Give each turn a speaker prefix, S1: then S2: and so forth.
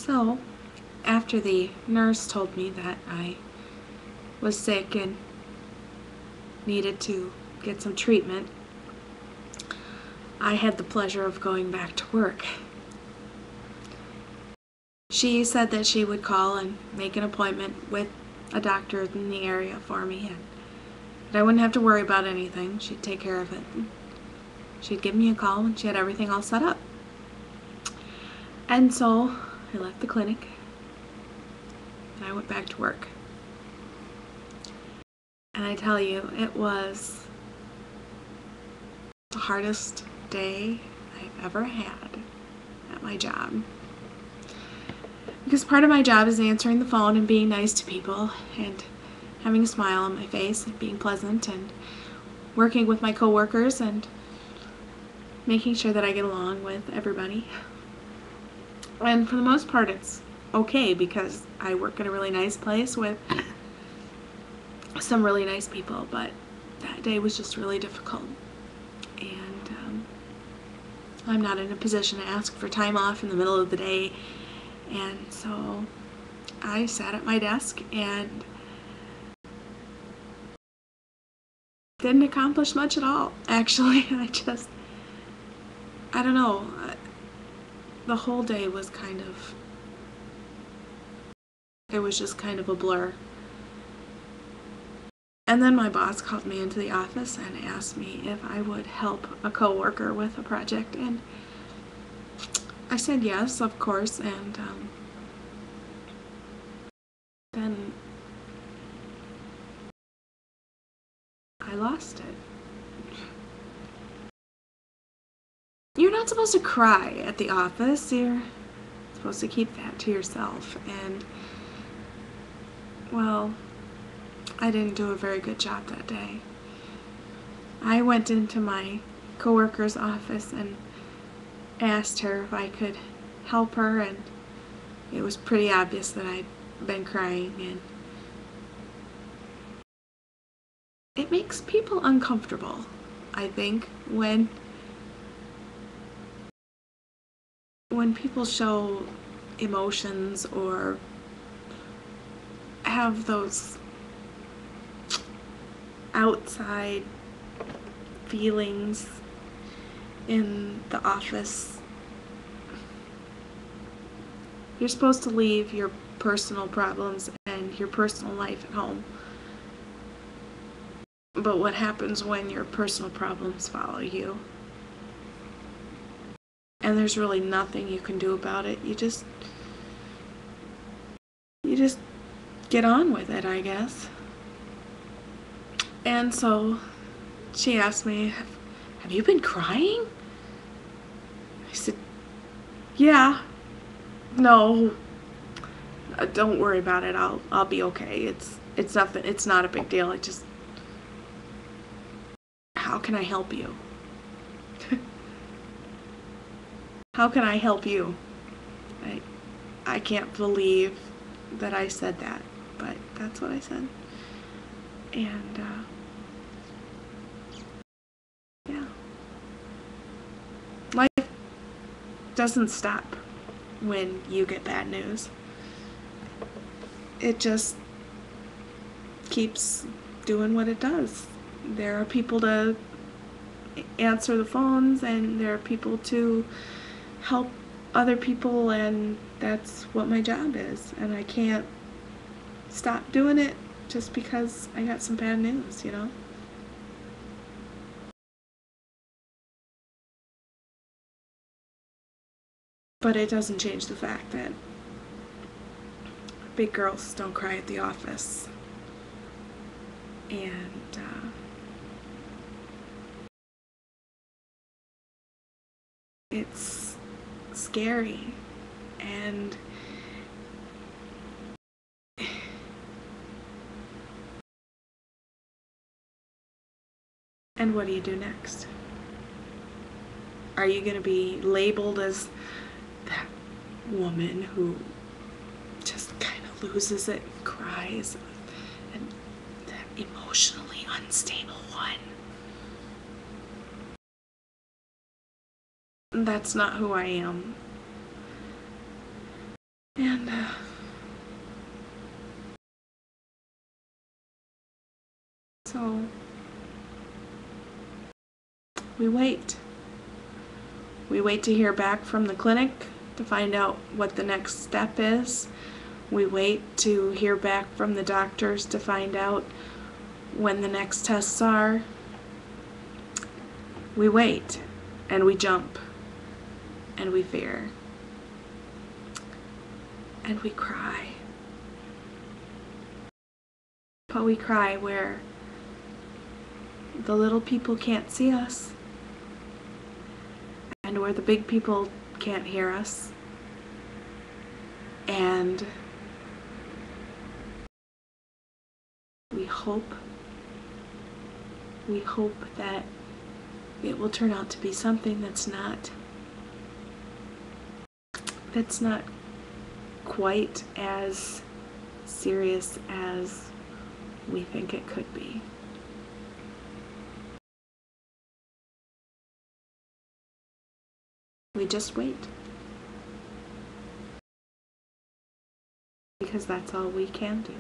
S1: So, after the nurse told me that I was sick and needed to get some treatment, I had the pleasure of going back to work. She said that she would call and make an appointment with a doctor in the area for me, and that I wouldn't have to worry about anything. She'd take care of it. She'd give me a call when she had everything all set up. And so I left the clinic and I went back to work. And I tell you, it was the hardest day I've ever had at my job. Because part of my job is answering the phone and being nice to people and having a smile on my face and being pleasant and working with my coworkers and making sure that I get along with everybody. And for the most part it's okay because I work at a really nice place with some really nice people, but that day was just really difficult. And I'm not in a position to ask for time off in the middle of the day, and so I sat at my desk and didn't accomplish much at all, actually. I don't know, the whole day was it was just kind of a blur. And then my boss called me into the office and asked me if I would help a coworker with a project, and I said yes, of course, and then I lost it. You're not supposed to cry at the office. You're supposed to keep that to yourself, and, well, I didn't do a very good job that day. I went into my coworker's office and asked her if I could help her, and it was pretty obvious that I'd been crying, and it makes people uncomfortable, I think, when people show emotions or have those outside feelings in the office. You're supposed to leave your personal problems and your personal life at home. But what happens when your personal problems follow you? And there's really nothing you can do about it. You just get on with it, I guess. And so she asked me, have you been crying? I said, yeah. No, don't worry about it. I'll be okay. It's nothing. It's not a big deal. How can I help you? How can I help you? I can't believe that I said that, but that's what I said. And yeah, life doesn't stop when you get bad news. It just keeps doing what it does. There are people to answer the phones, and there are people to help other people, and that's what my job is. And I can't stop doing it just because I got some bad news, you know? But it doesn't change the fact that big girls don't cry at the office. And it's scary. And what do you do next? Are you going to be labeled as that woman who just kind of loses it and cries, and that emotionally unstable one? That's not who I am. And so we wait. We wait to hear back from the clinic to find out what the next step is. We wait to hear back from the doctors to find out when the next tests are. We wait, and we jump, and we fear, and we cry. But we cry where the little people can't see us, and where the big people can't hear us, and we hope that it will turn out to be something that's not quite as serious as we think it could be. We just wait. Because that's all we can do.